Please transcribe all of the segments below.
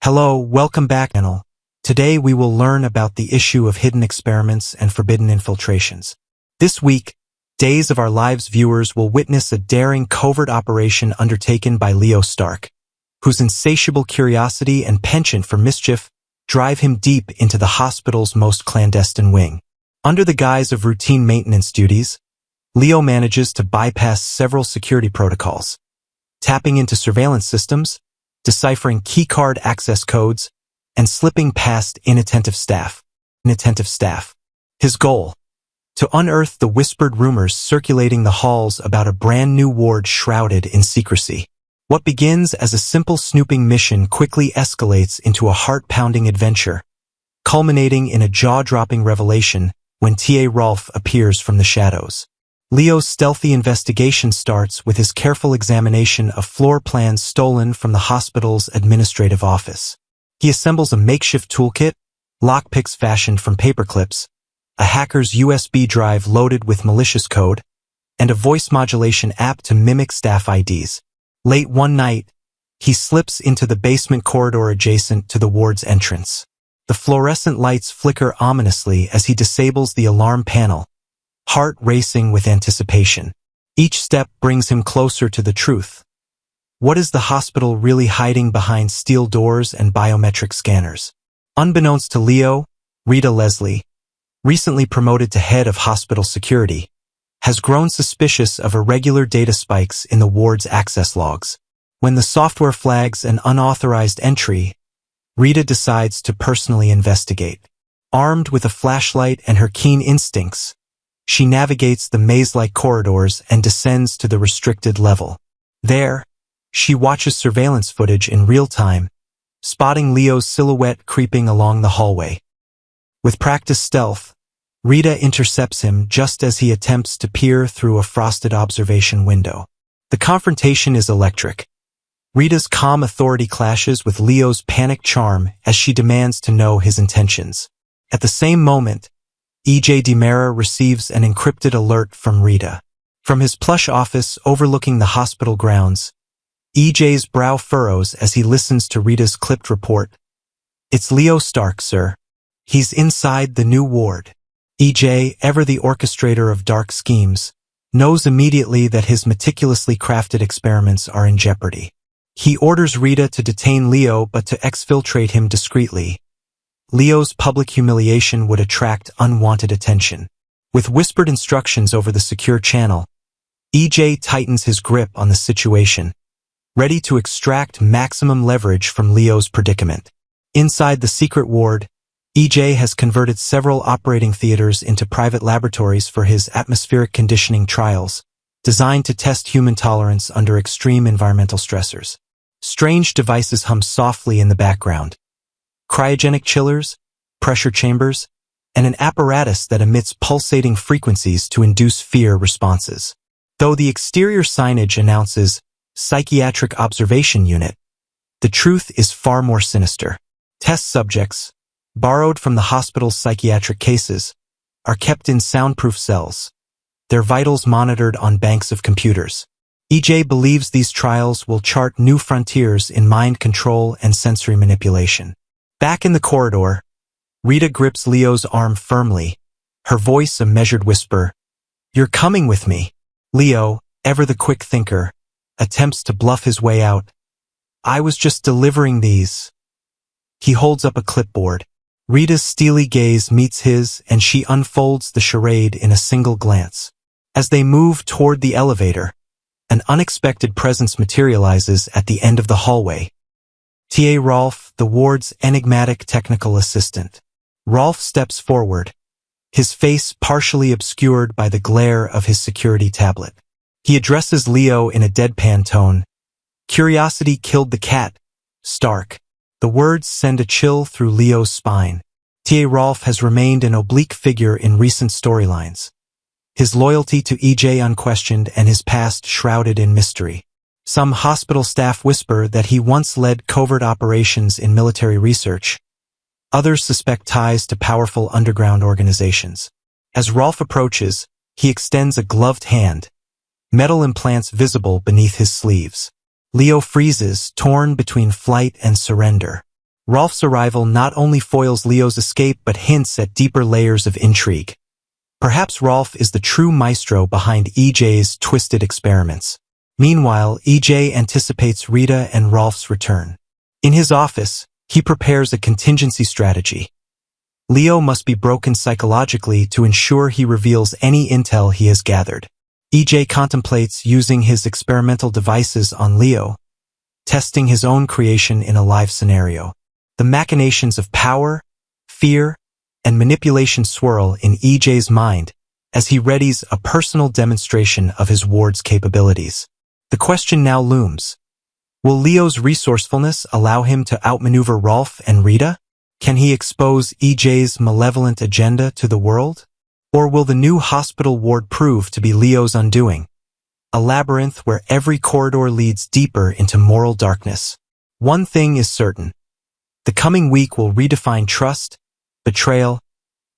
Hello, welcome back, channel. Today we will learn about the issue of hidden experiments and forbidden infiltrations. This week, Days of Our Lives viewers will witness a daring covert operation undertaken by Leo Stark, whose insatiable curiosity and penchant for mischief drive him deep into the hospital's most clandestine wing. Under the guise of routine maintenance duties, Leo manages to bypass several security protocols, tapping into surveillance systems, deciphering keycard access codes, and slipping past inattentive staff. His goal: to unearth the whispered rumors circulating the halls about a brand new ward shrouded in secrecy. What begins as a simple snooping mission quickly escalates into a heart-pounding adventure, culminating in a jaw-dropping revelation when T.A. Rolfe appears from the shadows. Leo's stealthy investigation starts with his careful examination of floor plans stolen from the hospital's administrative office. He assembles a makeshift toolkit, lockpicks fashioned from paperclips, a hacker's USB drive loaded with malicious code, and a voice modulation app to mimic staff IDs. Late one night, he slips into the basement corridor adjacent to the ward's entrance. The fluorescent lights flicker ominously as he disables the alarm panel, heart racing with anticipation. Each step brings him closer to the truth. What is the hospital really hiding behind steel doors and biometric scanners? Unbeknownst to Leo, Rita Leslie, recently promoted to head of hospital security, has grown suspicious of irregular data spikes in the ward's access logs. When the software flags an unauthorized entry, Rita decides to personally investigate. Armed with a flashlight and her keen instincts, she navigates the maze-like corridors and descends to the restricted level. There, she watches surveillance footage in real time, spotting Leo's silhouette creeping along the hallway. With practiced stealth, Rita intercepts him just as he attempts to peer through a frosted observation window. The confrontation is electric. Rita's calm authority clashes with Leo's panicked charm as she demands to know his intentions. At the same moment, E.J. DiMera receives an encrypted alert from Rita. From his plush office overlooking the hospital grounds, E.J.'s brow furrows as he listens to Rita's clipped report. "It's Leo Stark, sir. He's inside the new ward." E.J., ever the orchestrator of dark schemes, knows immediately that his meticulously crafted experiments are in jeopardy. He orders Rita to detain Leo but to exfiltrate him discreetly. Leo's public humiliation would attract unwanted attention. With whispered instructions over the secure channel, E.J. tightens his grip on the situation, ready to extract maximum leverage from Leo's predicament. Inside the secret ward, E.J. has converted several operating theaters into private laboratories for his atmospheric conditioning trials, designed to test human tolerance under extreme environmental stressors. Strange devices hum softly in the background. Cryogenic chillers, pressure chambers, and an apparatus that emits pulsating frequencies to induce fear responses. Though the exterior signage announces Psychiatric Observation Unit, the truth is far more sinister. Test subjects, borrowed from the hospital's psychiatric cases, are kept in soundproof cells, their vitals monitored on banks of computers. E.J. believes these trials will chart new frontiers in mind control and sensory manipulation. Back in the corridor, Rita grips Leo's arm firmly, her voice a measured whisper. "You're coming with me." Leo, ever the quick thinker, attempts to bluff his way out. "I was just delivering these." He holds up a clipboard. Rita's steely gaze meets his and she unfolds the charade in a single glance. As they move toward the elevator, an unexpected presence materializes at the end of the hallway. T.A. Rolfe, the ward's enigmatic technical assistant. Rolfe steps forward, his face partially obscured by the glare of his security tablet. He addresses Leo in a deadpan tone. "Curiosity killed the cat, Stark." The words send a chill through Leo's spine. T.A. Rolfe has remained an oblique figure in recent storylines, his loyalty to E.J. unquestioned and his past shrouded in mystery. Some hospital staff whisper that he once led covert operations in military research. Others suspect ties to powerful underground organizations. As Rolfe approaches, he extends a gloved hand, metal implants visible beneath his sleeves. Leo freezes, torn between flight and surrender. Rolf's arrival not only foils Leo's escape but hints at deeper layers of intrigue. Perhaps Rolf is the true maestro behind EJ's twisted experiments. Meanwhile, EJ anticipates Rita and Rolf's return. In his office, he prepares a contingency strategy. Leo must be broken psychologically to ensure he reveals any intel he has gathered. EJ contemplates using his experimental devices on Leo, testing his own creation in a live scenario. The machinations of power, fear, and manipulation swirl in EJ's mind as he readies a personal demonstration of his ward's capabilities. The question now looms. Will Leo's resourcefulness allow him to outmaneuver Rolf and Rita? Can he expose EJ's malevolent agenda to the world? Or will the new hospital ward prove to be Leo's undoing? A labyrinth where every corridor leads deeper into moral darkness. One thing is certain. The coming week will redefine trust, betrayal,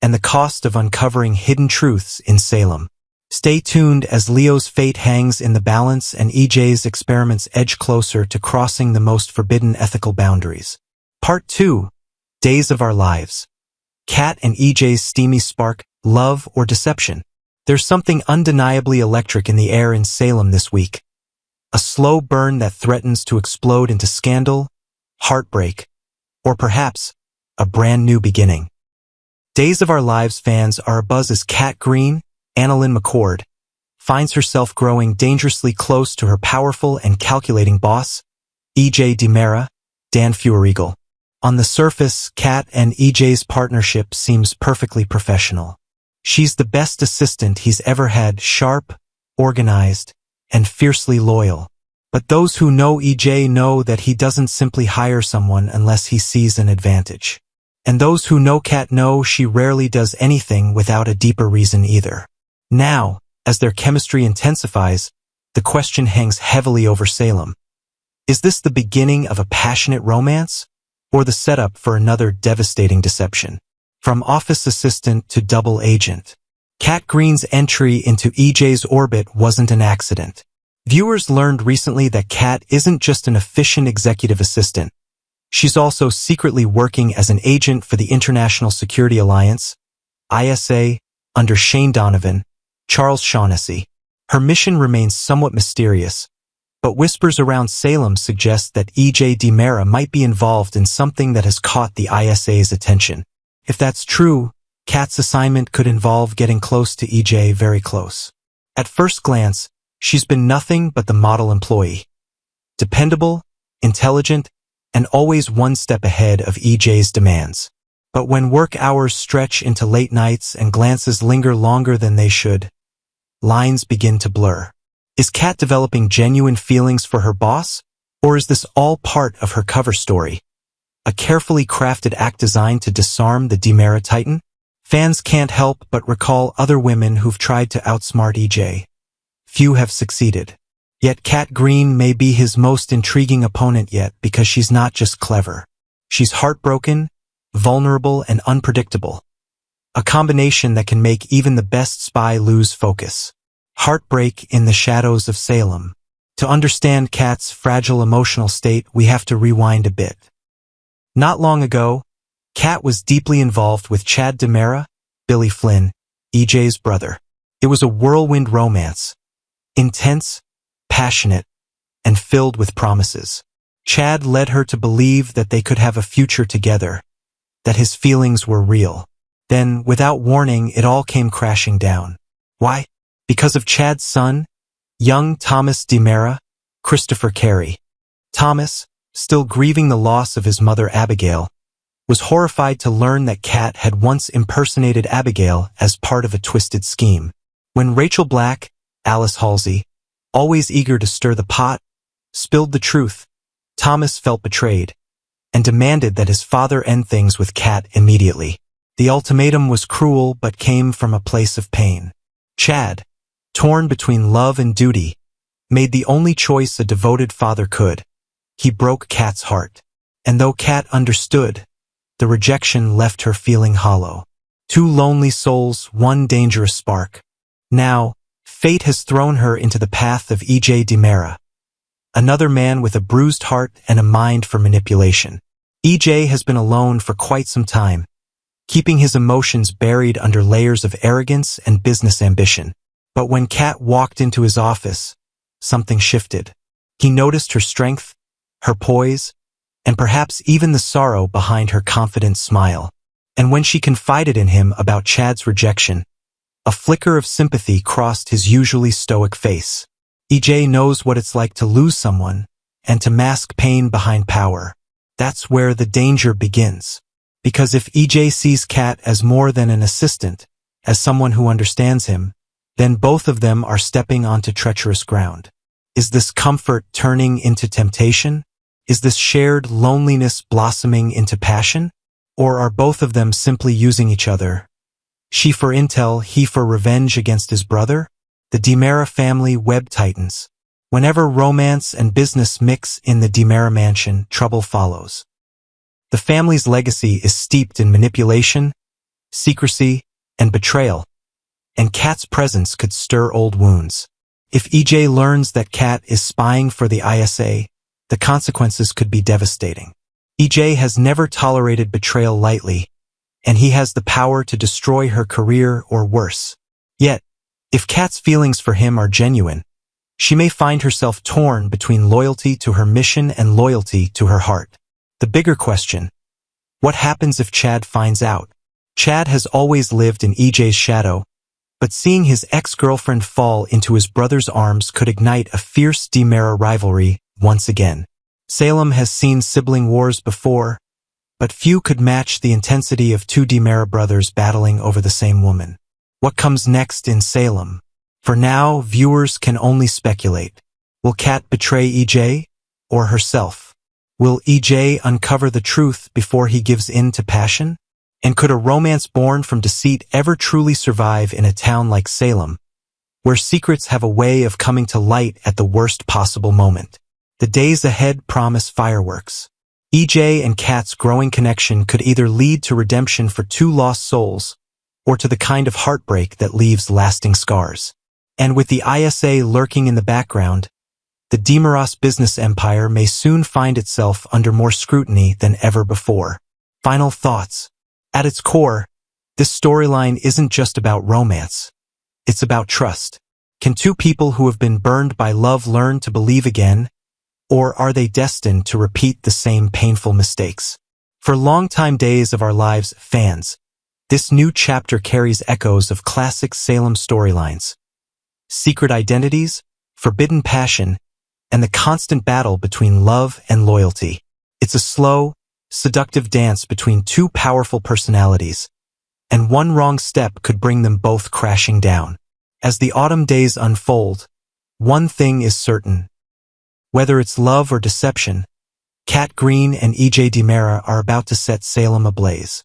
and the cost of uncovering hidden truths in Salem. Stay tuned as Leo's fate hangs in the balance and EJ's experiments edge closer to crossing the most forbidden ethical boundaries. Part 2. Days of Our Lives. Kat and EJ's steamy spark, love or deception. There's something undeniably electric in the air in Salem this week. A slow burn that threatens to explode into scandal, heartbreak, or perhaps a brand new beginning. Days of Our Lives fans are abuzz as Kat Green, Annalyn McCord, finds herself growing dangerously close to her powerful and calculating boss, EJ DiMera, Dan Feuerriegel. On the surface, Kat and EJ's partnership seems perfectly professional. She's the best assistant he's ever had, sharp, organized, and fiercely loyal. But those who know EJ know that he doesn't simply hire someone unless he sees an advantage. And those who know Kat know she rarely does anything without a deeper reason either. Now, as their chemistry intensifies, the question hangs heavily over Salem. Is this the beginning of a passionate romance, or the setup for another devastating deception? From office assistant to double agent, Kat Green's entry into EJ's orbit wasn't an accident. Viewers learned recently that Kat isn't just an efficient executive assistant. She's also secretly working as an agent for the International Security Alliance, ISA, under Shane Donovan, Charles Shaughnessy. Her mission remains somewhat mysterious, but whispers around Salem suggest that EJ DiMera might be involved in something that has caught the ISA's attention. If that's true, Kat's assignment could involve getting close to EJ, very close. At first glance, she's been nothing but the model employee. Dependable, intelligent, and always one step ahead of EJ's demands. But when work hours stretch into late nights and glances linger longer than they should, lines begin to blur. Is Kat developing genuine feelings for her boss, or is this all part of her cover story? A carefully crafted act designed to disarm the DiMera Titan? Fans can't help but recall other women who've tried to outsmart EJ. Few have succeeded. Yet Kat Green may be his most intriguing opponent yet because she's not just clever. She's heartbroken, vulnerable, and unpredictable. A combination that can make even the best spy lose focus. Heartbreak in the shadows of Salem. To understand Kat's fragile emotional state, we have to rewind a bit. Not long ago, Kat was deeply involved with Chad DiMera, Billy Flynn, EJ's brother. It was a whirlwind romance. Intense, passionate, and filled with promises. Chad led her to believe that they could have a future together, that his feelings were real. Then, without warning, it all came crashing down. Why? Because of Chad's son, young Thomas DiMera, Christopher Carey. Thomas, still grieving the loss of his mother Abigail, was horrified to learn that Kat had once impersonated Abigail as part of a twisted scheme. When Rachel Black, Alice Halsey, always eager to stir the pot, spilled the truth, Thomas felt betrayed and demanded that his father end things with Kat immediately. The ultimatum was cruel but came from a place of pain. Chad, torn between love and duty, made the only choice a devoted father could. He broke Kat's heart. And though Kat understood, the rejection left her feeling hollow. Two lonely souls, one dangerous spark. Now, fate has thrown her into the path of EJ DiMera, another man with a bruised heart and a mind for manipulation. EJ has been alone for quite some time, keeping his emotions buried under layers of arrogance and business ambition. But when Kat walked into his office, something shifted. He noticed her strength, her poise, and perhaps even the sorrow behind her confident smile. And when she confided in him about Chad's rejection, a flicker of sympathy crossed his usually stoic face. EJ knows what it's like to lose someone and to mask pain behind power. That's where the danger begins. Because if EJ sees Kat as more than an assistant, as someone who understands him, then both of them are stepping onto treacherous ground. Is this comfort turning into temptation? Is this shared loneliness blossoming into passion? Or are both of them simply using each other? She for intel, he for revenge against his brother? The DiMera family web tightens. Whenever romance and business mix in the DiMera mansion, trouble follows. The family's legacy is steeped in manipulation, secrecy, and betrayal, and Kat's presence could stir old wounds. If EJ learns that Kat is spying for the ISA, the consequences could be devastating. EJ has never tolerated betrayal lightly, and he has the power to destroy her career or worse. Yet, if Kat's feelings for him are genuine, she may find herself torn between loyalty to her mission and loyalty to her heart. The bigger question: what happens if Chad finds out? Chad has always lived in EJ's shadow, but seeing his ex-girlfriend fall into his brother's arms could ignite a fierce DiMera rivalry once again. Salem has seen sibling wars before, but few could match the intensity of two DiMera brothers battling over the same woman. What comes next in Salem? For now, viewers can only speculate. Will Kat betray EJ or herself? Will EJ uncover the truth before he gives in to passion? And could a romance born from deceit ever truly survive in a town like Salem, where secrets have a way of coming to light at the worst possible moment? The days ahead promise fireworks. EJ and Kat's growing connection could either lead to redemption for two lost souls, or to the kind of heartbreak that leaves lasting scars. And with the ISA lurking in the background, the DiMera's business empire may soon find itself under more scrutiny than ever before. Final thoughts. At its core, this storyline isn't just about romance. It's about trust. Can two people who have been burned by love learn to believe again, or are they destined to repeat the same painful mistakes? For longtime Days of Our Lives fans, this new chapter carries echoes of classic Salem storylines: secret identities, forbidden passion, and the constant battle between love and loyalty. It's a slow, seductive dance between two powerful personalities, and one wrong step could bring them both crashing down. As the autumn days unfold, one thing is certain. Whether it's love or deception, Kat Green and EJ DiMera are about to set Salem ablaze.